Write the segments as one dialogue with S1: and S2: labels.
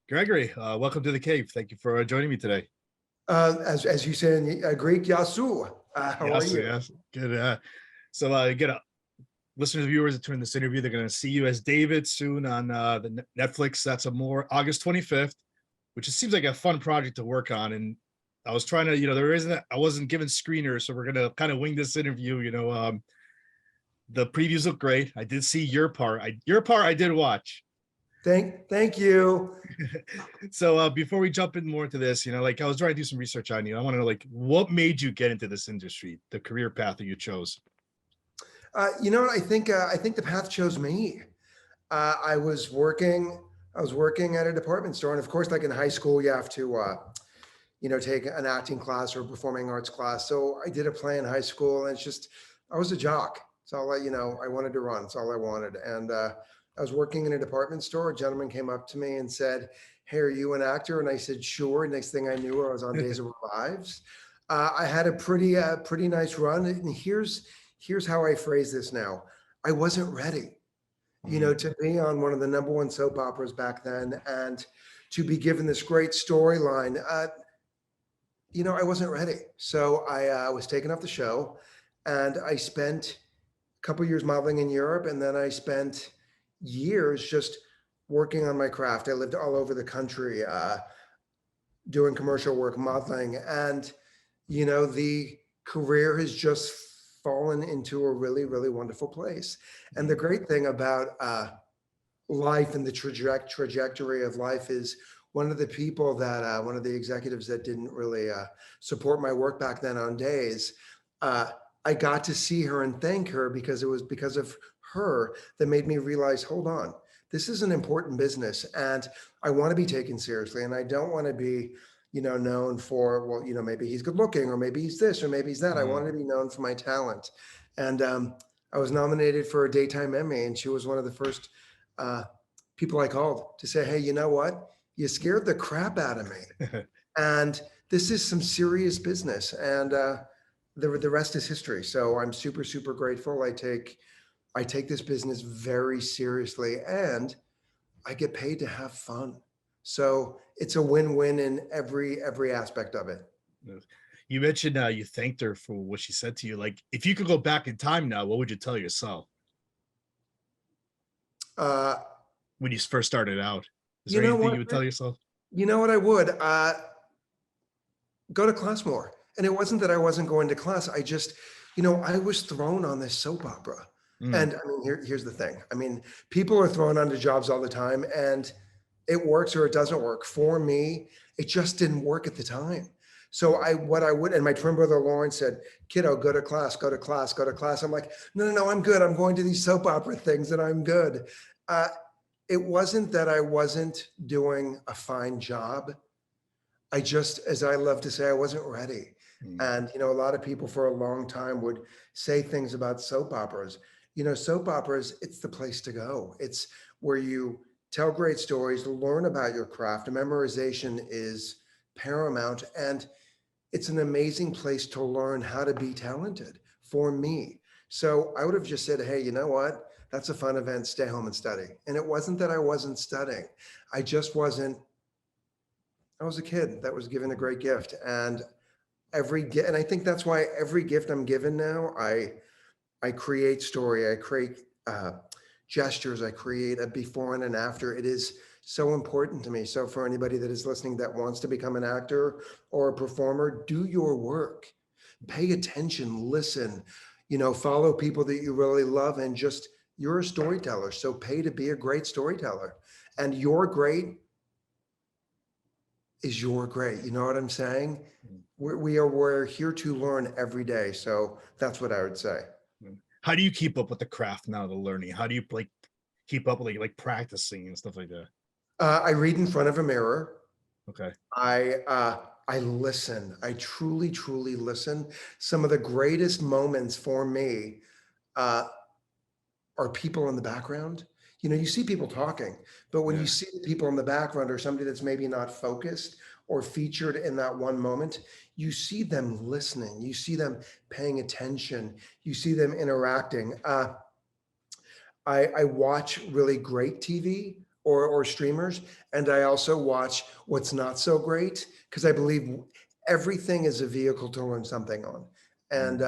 S1: Gregory, welcome to the cave. Thank you for joining me today.
S2: As you say in Greek, Yasu. How are
S1: Yes,
S2: you?
S1: yes, good. Get a listeners, viewers that turn this interview. They're going to see you as David soon on the Netflix. That's Amor, August 25th, which it seems like a fun project to work on. And I was trying to, I wasn't given screeners, so we're going to kind of wing this interview. The previews look great. I did see your part. I did watch.
S2: Thank you.
S1: So before we jump in more into this, I was trying to do some research on you. I want to know, what made you get into this industry, the career path that you chose?
S2: You know what? I think the path chose me. I was working at a department store, and of course, like in high school, you have to take an acting class or a performing arts class. So I did a play in high school, and it's just I was a jock. So I wanted to run. That's all I wanted. And I was working in a department store. A gentleman came up to me and said, "Hey, are you an actor?" And I said, "Sure." Next thing I knew, I was on Days of Our Lives. I had a pretty nice run. And here's how I phrase this now. I wasn't ready, to be on one of the #1 soap operas back then and to be given this great storyline. I wasn't ready. So I was taken off the show, and I spent a couple years modeling in Europe, and then I spent years just working on my craft. I lived all over the country, doing commercial work, modeling, and the career has just fallen into a really, really wonderful place. And the great thing about life and the trajectory of life is one of the executives that didn't really support my work back then on Days, I got to see her and thank her because it was because of her that made me realize, hold on, this is an important business and I want to be taken seriously. And I don't want to be, known for, well, maybe he's good looking or maybe he's this or maybe he's that. I wanted to be known for my talent. And I was nominated for a Daytime Emmy, and she was one of the first people I called to say, hey, you know what? You scared the crap out of me. And this is some serious business. And the rest is history. So I'm super, super grateful. I take this business very seriously, and I get paid to have fun. So it's a win-win in every aspect of it.
S1: You mentioned you thanked her for what she said to you. Like, if you could go back in time now, what would you tell yourself? When you first started out, is there anything you would tell yourself?
S2: You know what I would? Go to class more. And it wasn't that I wasn't going to class. I just, I was thrown on this soap opera. And I mean, here's the thing. I mean, people are thrown onto jobs all the time, and it works or it doesn't work. For me, it just didn't work at the time. So and my twin brother Lauren said, kiddo, go to class, go to class, go to class. I'm like, no, I'm good. I'm going to these soap opera things and I'm good. It wasn't that I wasn't doing a fine job. I just, as I love to say, I wasn't ready. And, a lot of people for a long time would say things about soap operas. Soap operas, it's the place to go. It's where you tell great stories, learn about your craft. Memorization is paramount, and it's an amazing place to learn how to be talented for me. So I would have just said, hey, you know what? That's a fun event. Stay home and study. And it wasn't that I wasn't studying. I just wasn't. I was a kid that was given a great gift, and and I think that's why every gift I'm given now, I create story, I create gestures, I create a before and an after. It is so important to me. So for anybody that is listening that wants to become an actor or a performer, do your work, pay attention, listen, follow people that you really love, and just, you're a storyteller. So pay to be a great storyteller, and your great is your great. You know what I'm saying? We're here to learn every day. So that's what I would say.
S1: How do you keep up with the craft now, the learning? How do you keep up with like practicing and stuff like that?
S2: I read in front of a mirror.
S1: Okay.
S2: I listen. I truly, truly listen. Some of the greatest moments for me are people in the background. You see people talking, but when you see the people in the background or somebody that's maybe not focused or featured in that one moment, you see them listening, you see them paying attention, you see them interacting. I watch really great TV or streamers. And I also watch what's not so great, because I believe everything is a vehicle to learn something on. And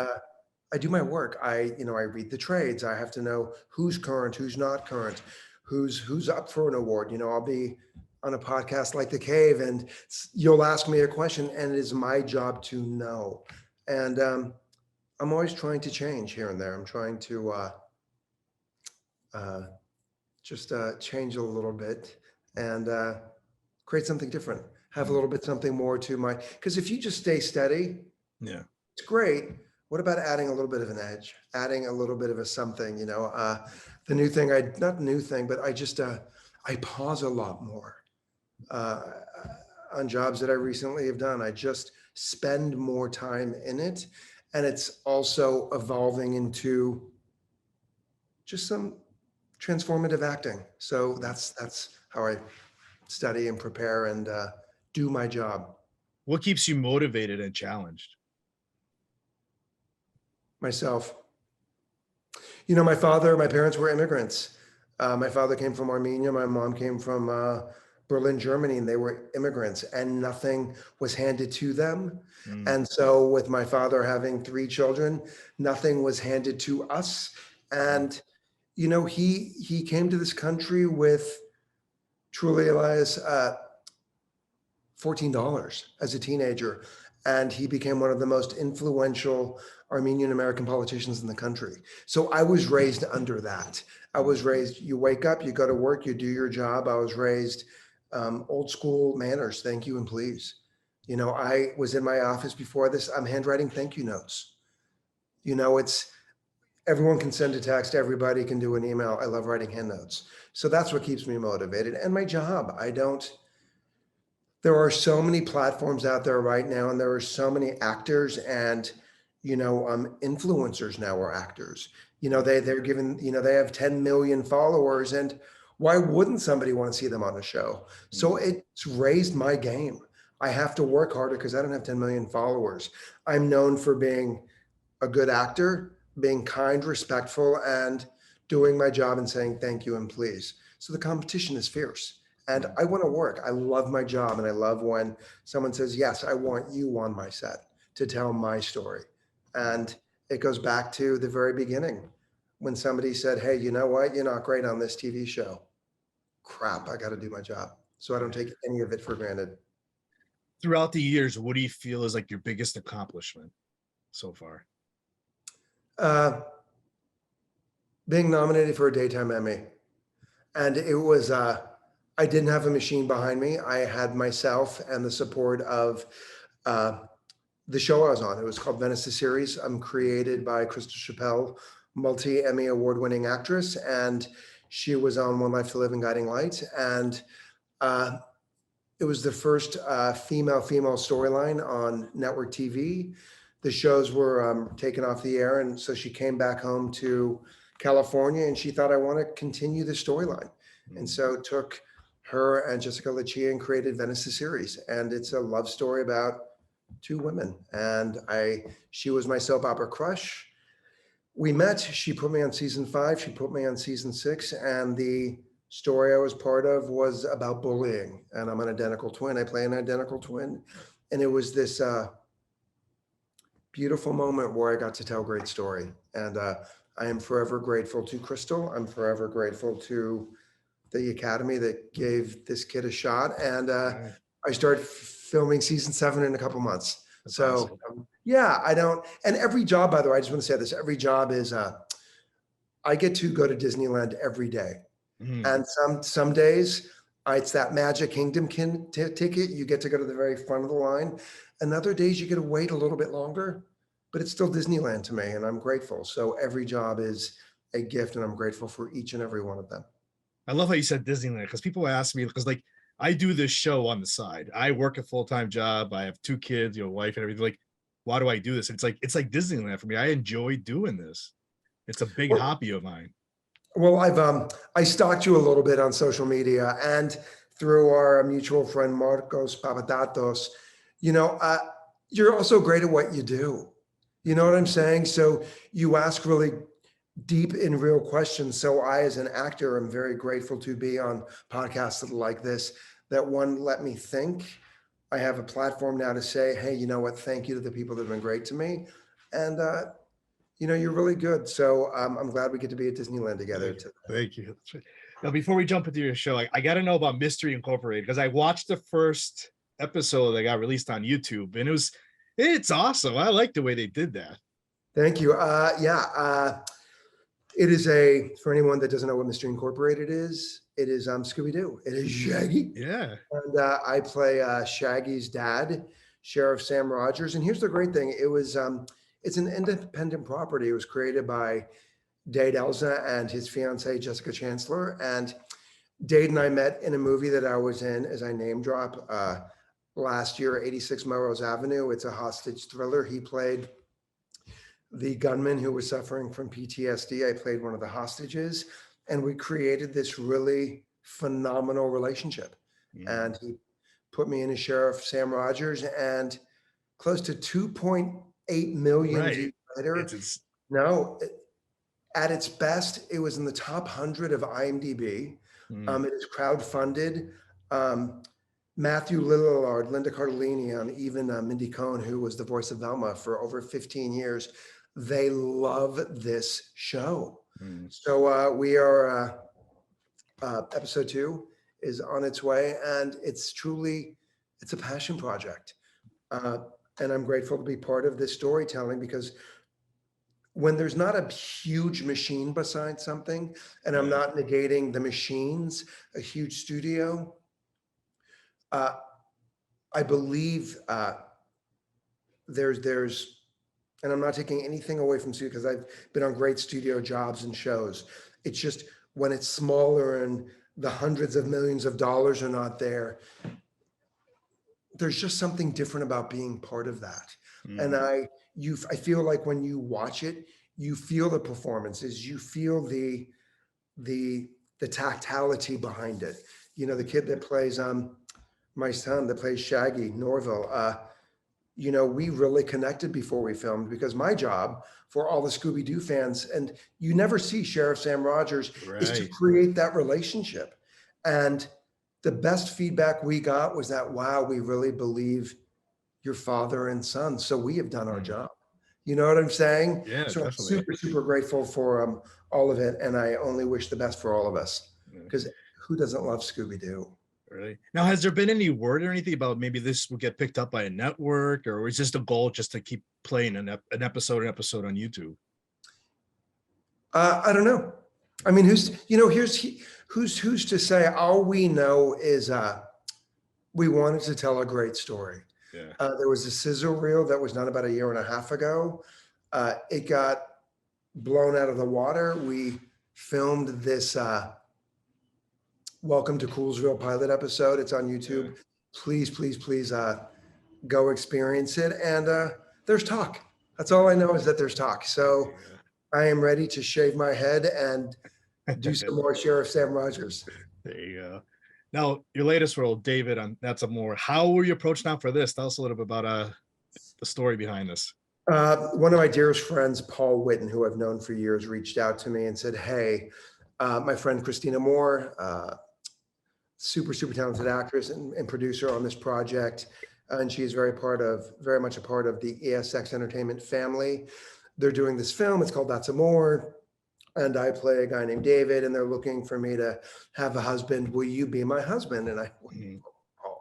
S2: I do my work. I read the trades. I have to know who's current, who's not current, who's up for an award. I'll be on a podcast like The Cave, and you'll ask me a question, and it is my job to know. And I'm always trying to change here and there. I'm trying to just change a little bit and create something different. Have a little bit something more to my. Because if you just stay steady,
S1: Yeah.
S2: it's great. What about adding a little bit of an edge, adding a little bit of a something? The new thing, not new thing, but I pause a lot more on jobs that I recently have done. I just spend more time in it, and it's also evolving into just some transformative acting. So that's how I study and prepare and do my job.
S1: What keeps you motivated and challenged?
S2: Myself. My parents were immigrants. My father came from Armenia. My mom came from Berlin, Germany, and they were immigrants, and nothing was handed to them. And so with my father having 3 children, nothing was handed to us. And, he came to this country with, truly, Elias, $14 as a teenager. And he became one of the most influential Armenian American politicians in the country. So I was raised under that. I was raised, you wake up, you go to work, you do your job. I was raised old school manners, thank you and please. I was in my office before this, I'm handwriting thank you notes. It's, everyone can send a text, everybody can do an email. I love writing hand notes. So that's what keeps me motivated. And my job, there are so many platforms out there right now, and there are so many actors and, influencers now are actors. They're given, they have 10 million followers, and why wouldn't somebody want to see them on a show? So it's raised my game. I have to work harder because I don't have 10 million followers. I'm known for being a good actor, being kind, respectful, and doing my job and saying thank you and please. So the competition is fierce. And I want to work. I love my job. And I love when someone says, yes, I want you on my set to tell my story. And it goes back to the very beginning when somebody said, hey, you know what? You're not great on this TV show. Crap, I got to do my job. So I don't take any of it for granted.
S1: Throughout the years, what do you feel is like your biggest accomplishment so far?
S2: Being nominated for a Daytime Emmy. And it was, I didn't have a machine behind me. I had myself and the support of the show I was on. It was called Venice the Series. I'm created by Crystal Chappelle, multi-Emmy award-winning actress, and she was on One Life to Live and Guiding Light. And it was the first female storyline on network TV. The shows were taken off the air, and so she came back home to California, and she thought, I want to continue the storyline. And so took her and Jessica Lucia and created Venice the Series. And it's a love story about 2 women. And she was my soap opera crush. We met, she put me on season 5, she put me on season 6. And the story I was part of was about bullying. And I'm an identical twin. I play an identical twin. And it was this beautiful moment where I got to tell a great story. And I am forever grateful to Crystal. I'm forever grateful to the Academy that gave this kid a shot. And I started filming season 7 in a couple months.
S1: That's
S2: so
S1: awesome.
S2: and every job, by the way, I just want to say this, every job is, I get to go to Disneyland every day. And some days it's that Magic Kingdom ticket. You get to go to the very front of the line. And other days you get to wait a little bit longer, but it's still Disneyland to me, and I'm grateful. So every job is a gift, and I'm grateful for each and every one of them.
S1: I love how you said Disneyland, because people ask me, because like I do this show on the side. I work a full-time job. I have 2 kids, wife and everything. Like, why do I do this? It's like Disneyland for me. I enjoy doing this. It's a big hobby of mine.
S2: Well, I stalked you a little bit on social media and through our mutual friend Marcos Papadatos. You're also great at what you do. You know what I'm saying? So you ask really deep in real questions. So I, as an actor, am very grateful to be on podcasts like this, that one, let me think. I have a platform now to say, hey, you know what? Thank you to the people that have been great to me. And, you're really good. So I'm glad we get to be at Disneyland together.
S1: Thank you. Now, before we jump into your show, I got to know about Mystery Incorporated, because I watched the first episode that got released on YouTube, and it's awesome. I like the way they did that.
S2: Thank you. It is for anyone that doesn't know what Mystery Incorporated is, it is Scooby-Doo. It is Shaggy.
S1: Yeah.
S2: And I play Shaggy's dad, Sheriff Sam Rogers. And here's the great thing. It's an independent property. It was created by Dade Elza and his fiancee, Jessica Chancellor. And Dade and I met in a movie that I was in, as I name drop, last year, 86 Melrose Avenue. It's a hostage thriller. He played the gunman who was suffering from PTSD. I played one of the hostages, and we created this really phenomenal relationship. And he put me in as Sheriff Sam Rogers, and close to 2.8 million views later. At its best, it was in the top 100 of IMDb. It is crowdfunded. Matthew Lillard, Linda Cardellini, and even Mindy Cohn, who was the voice of Velma for over 15 years, they love this show. So we are, episode 2 is on its way, and it's a passion project. And I'm grateful to be part of this storytelling, because when there's not a huge machine beside something, and I'm not negating the machines, a huge studio, I believe there's, and I'm not taking anything away from studio, because I've been on great studio jobs and shows. It's just when it's smaller and the hundreds of millions of dollars are not there, there's just something different about being part of that. And I feel like when you watch it, you feel the performances, you feel the tactility behind it. The kid that plays my son that plays Shaggy, Norville, we really connected before we filmed, because my job for all the Scooby-Doo fans, and you never see Sheriff Sam Rogers, is to create that relationship. And the best feedback we got was that, wow, we really believe your father and son. So we have done our job. You know what I'm saying?
S1: Yeah,
S2: so
S1: definitely.
S2: I'm super, super grateful for all of it. And I only wish the best for all of us, because who doesn't love Scooby-Doo?
S1: Really? Now, has there been any word or anything about maybe this will get picked up by a network, or is just a goal just to keep playing an episode on YouTube?
S2: I don't know. I mean, who's to say? All we know is we wanted to tell a great story. There was a sizzle reel that was done about 1.5 years ago. It got blown out of the water. We filmed this Welcome to Coolsville pilot episode. It's on YouTube. Please, please, please go experience it. And there's talk. That's all I know, is that there's talk. So I am ready to shave my head and do some more Sheriff Sam Rogers.
S1: There you go. Now, your latest role, David, on That's Amor. How were you approached now for this? Tell us a little bit about the story behind this.
S2: One of my dearest friends, Paul Witten, who I've known for years, reached out to me and said, hey, my friend Christina Moore, super, super talented actress and producer on this project. And she is very much a part of the ESX Entertainment family. They're doing this film. It's called That's Amor. And I play a guy named David, and they're looking for me to have a husband. Will you be my husband? And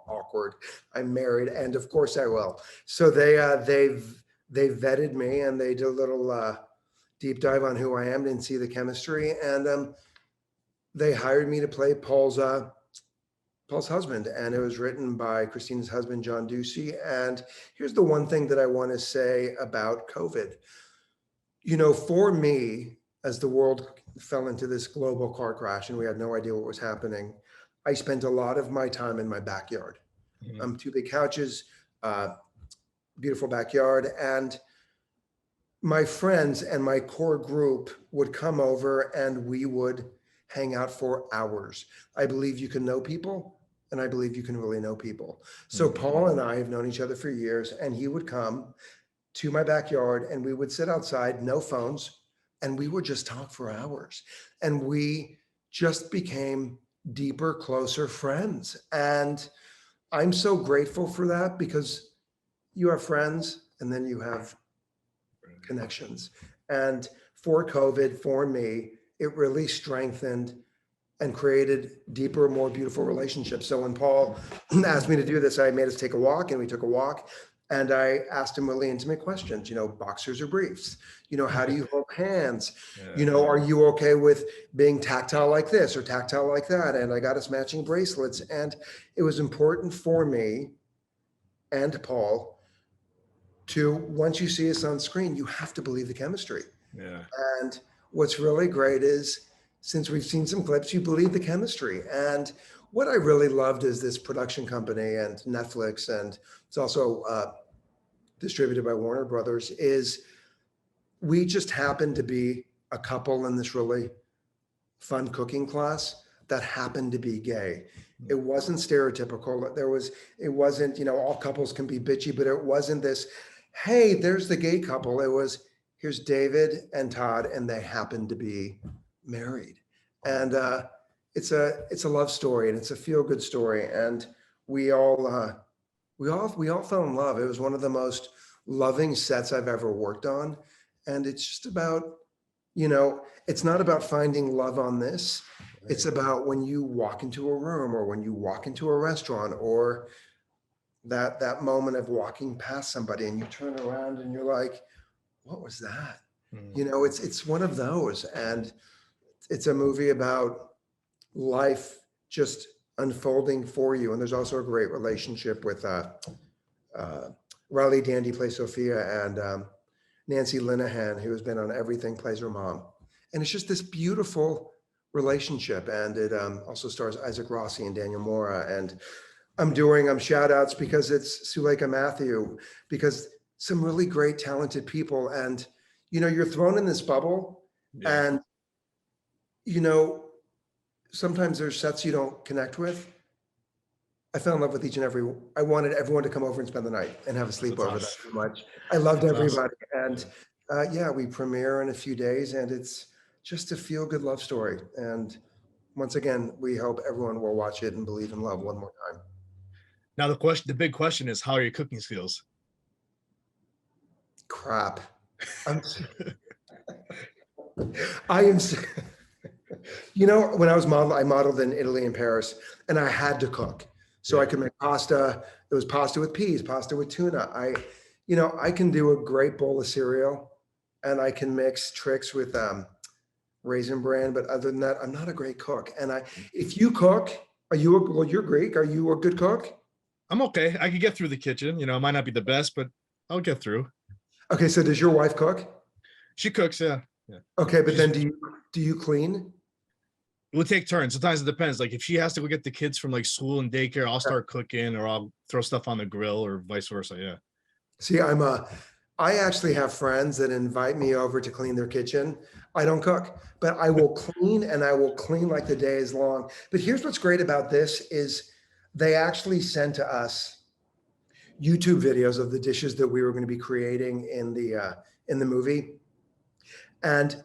S2: awkward. I'm married, and of course I will. So they vetted me, and they did a little deep dive on who I am and see the chemistry. And they hired me to play Paul's husband, and it was written by Christina's husband, John Ducey. And here's the one thing that I want to say about COVID. For me, as the world fell into this global car crash and we had no idea what was happening, I spent a lot of my time in my backyard. 2 big couches, beautiful backyard. And my friends and my core group would come over and we would hang out for hours. I believe you can know people, and I believe you can really know people. So Paul and I have known each other for years, and he would come to my backyard and we would sit outside, no phones, and we would just talk for hours. And we just became deeper, closer friends. And I'm so grateful for that, because you have friends and then you have connections. And for COVID, for me, it really strengthened and created deeper, more beautiful relationships. So when Paul asked me to do this, I made us take a walk, and we took a walk. And I asked him really intimate questions, boxers or briefs, how do you hold hands? Are you okay with being tactile like this or tactile like that? And I got us matching bracelets. And it was important for me and Paul to, once you see us on screen, you have to believe the chemistry.
S1: Yeah.
S2: And what's really great is, since we've seen some clips, you believe the chemistry. And what I really loved is this production company and Netflix, and it's also distributed by Warner Brothers, is we just happened to be a couple in this really fun cooking class that happened to be gay. It wasn't stereotypical. It wasn't, all couples can be bitchy, but it wasn't this, hey, there's the gay couple. It was, here's David and Todd, and they happen to be married. And it's a love story, and it's a feel-good story. And we all fell in love. It was one of the most loving sets I've ever worked on. And it's just about, it's not about finding love on this. It's about when you walk into a room, or when you walk into a restaurant, or that moment of walking past somebody and you turn around and you're like, what was that? It's one of those. And it's a movie about life just unfolding for you. And there's also a great relationship with Riley Dandy plays Sophia, and Nancy Linehan, who has been on everything, plays her mom. And it's just this beautiful relationship. And it also stars Isaac Rossi and Daniel Mora. And I'm doing shout outs because it's Suleika Matthew, because some really great talented people. And, you're thrown in this bubble, and, sometimes there's sets you don't connect with. I fell in love with each and every, I wanted everyone to come over and spend the night and have a sleepover. That's too much. I loved everybody. And we premiere in a few days, and it's just a feel good love story. And once again, we hope everyone will watch it and believe in love one more time.
S1: Now the big question is, how are your cooking skills?
S2: Crap. I am, when I was modeling, I modeled in Italy and Paris, and I had to cook. So I could make pasta. It was pasta with peas, pasta with tuna. I can do a great bowl of cereal, and I can mix tricks with Raisin Bran. But other than that, I'm not a great cook. And if you cook, you're Greek. Are you a good cook?
S1: I'm okay. I could get through the kitchen. It might not be the best, but I'll get through.
S2: Okay. So does your wife cook?
S1: She cooks, yeah.
S2: Okay. But then do you clean?
S1: We'll take turns. Sometimes it depends. Like if she has to go get the kids from like school and daycare, I'll start cooking, or I'll throw stuff on the grill, or vice versa. Yeah.
S2: See, I actually have friends that invite me over to clean their kitchen. I don't cook, but I will clean, and I will clean like the day is long. But here's what's great about this is they actually sent to us YouTube videos of the dishes that we were going to be creating in the movie. And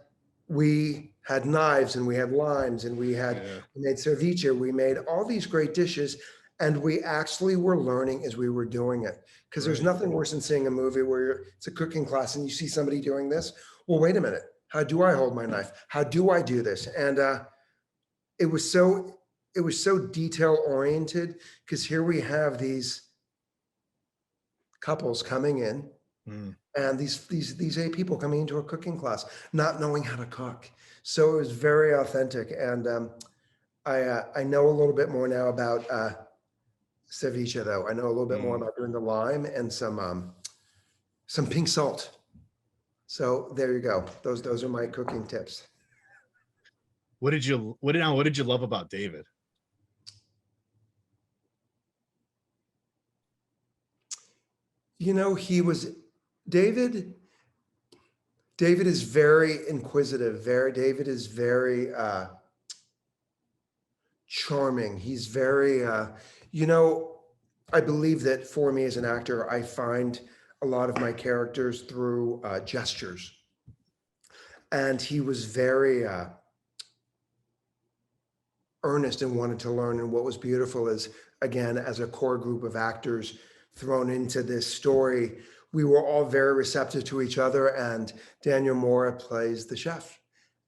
S2: we had knives, and we had limes, and we made ceviche. We made all these great dishes, and we actually were learning as we were doing it. Because there's nothing worse than seeing a movie where it's a cooking class and you see somebody doing this. Well, wait a minute. How do I hold my knife? How do I do this? And it was so detail oriented, because here we have these couples coming in. And these 8 people coming into a cooking class, not knowing how to cook. So it was very authentic. And I know a little bit more now about ceviche, though. I know a little bit more about doing the lime and some pink salt. So there you go. Those are my cooking tips.
S1: What did you love about David?
S2: He was David is very inquisitive. David is very charming. He's very, I believe that for me as an actor, I find a lot of my characters through gestures. and he was very earnest and wanted to learn. And what was beautiful is, again, as a core group of actors thrown into this story, we were all very receptive to each other. And Daniel Mora plays the chef,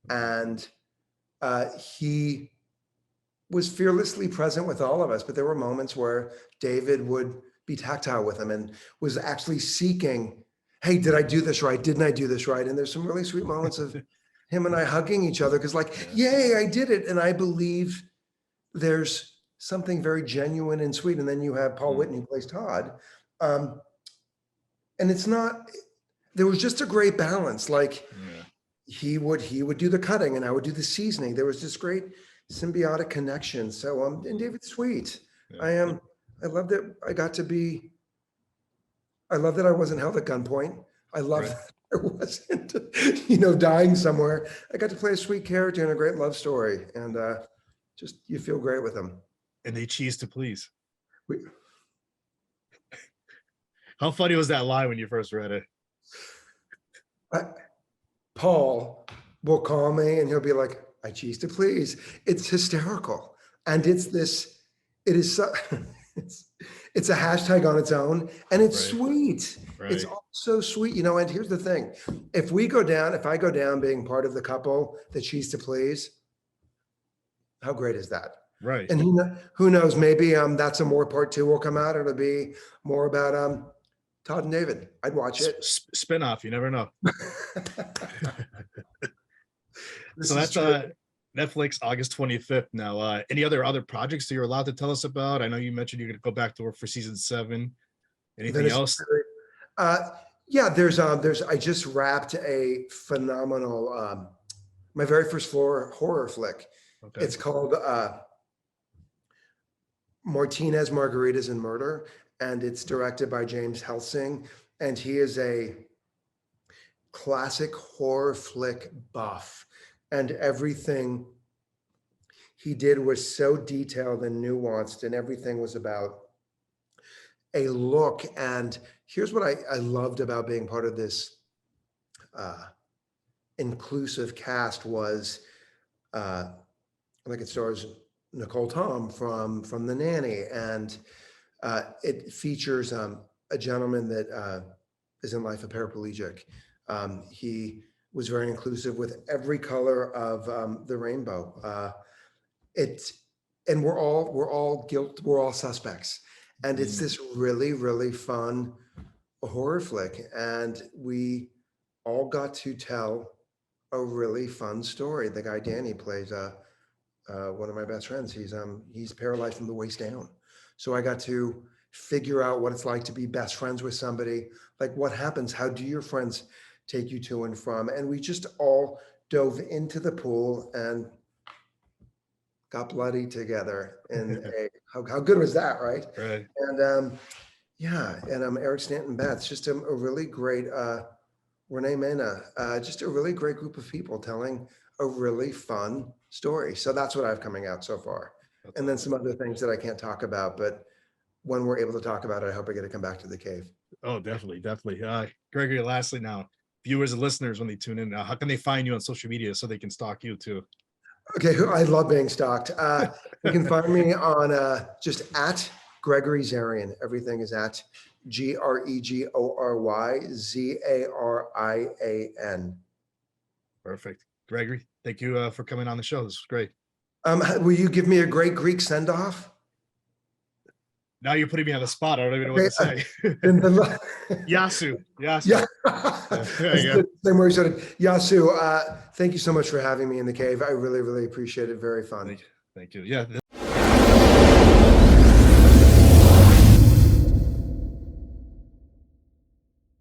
S2: and he was fearlessly present with all of us. But there were moments where David would be tactile with him and was actually seeking, hey, did I do this right? Didn't I do this right? And there's some really sweet moments of him and I hugging each other, because like, yay, I did it. And I believe there's something very genuine and sweet. And then you have Paul Witten, who plays Todd. And it's not, there was just a great balance. Like he would do the cutting and I would do the seasoning. There was this great symbiotic connection. So and David's sweet. I love that I love that I wasn't held at gunpoint. I love that I wasn't, dying somewhere. I got to play a sweet character in a great love story, and just, you feel great with them.
S1: And they cheese to please. How funny was that line when you first read it?
S2: Paul will call me and he'll be like, I cheese to please. It's hysterical. And it's a hashtag on its own, and it's sweet. It's also sweet, and here's the thing. If I go down being part of the couple that cheese to please, how great is that?
S1: Right.
S2: And who knows, maybe that's Amor Part 2 will come out. It'll be more about Todd and David. I'd watch it.
S1: Spin-off, you never know. So that's Netflix, August 25th. Now, any other projects that you're allowed to tell us about? I know you mentioned you're going to go back to work for season 7. Anything
S2: Venice
S1: else?
S2: Yeah, there's I just wrapped a phenomenal my very first horror flick. Okay. It's called Martinez, Margaritas, and Murder, and it's directed by James Helsing, and he is a classic horror flick buff. And everything he did was so detailed and nuanced, and everything was about a look. And here's what I loved about being part of this inclusive cast was, like, it stars Nicole Tom from The Nanny, and it features a gentleman that is in life a paraplegic. He was very inclusive with every color of the rainbow. And we're all suspects. And it's this really, really fun horror flick. And we all got to tell a really fun story. The guy Danny plays one of my best friends. He's paralyzed from the waist down. So I got to figure out what it's like to be best friends with somebody. Like, what happens? How do your friends take you to and from? And we just all dove into the pool and got bloody together. And how good was that, right?
S1: Right.
S2: And Eric Stanton Betts, just a really great Renee Mena, just a really great group of people telling a really fun story. So that's what I have coming out so far. And then some other things that I can't talk about, but when we're able to talk about it, I hope I get to come back to the cave.
S1: Oh, definitely. Gregory, lastly, now, viewers and listeners, when they tune in, how can they find you on social media so they can stalk you too?
S2: Okay, I love being stalked. You can find me on just at Gregory Zarian. Everything is at GregoryZarian.
S1: Perfect. Gregory, thank you for coming on the show. This was great.
S2: Will you give me a great Greek send-off?
S1: Now you're putting me on the spot. I don't even know what to say. Yasu.
S2: Yeah. Same way you said it. Yasu, thank you so much for having me in the cave. I really, really appreciate it. Very fun.
S1: Thank you. Yeah.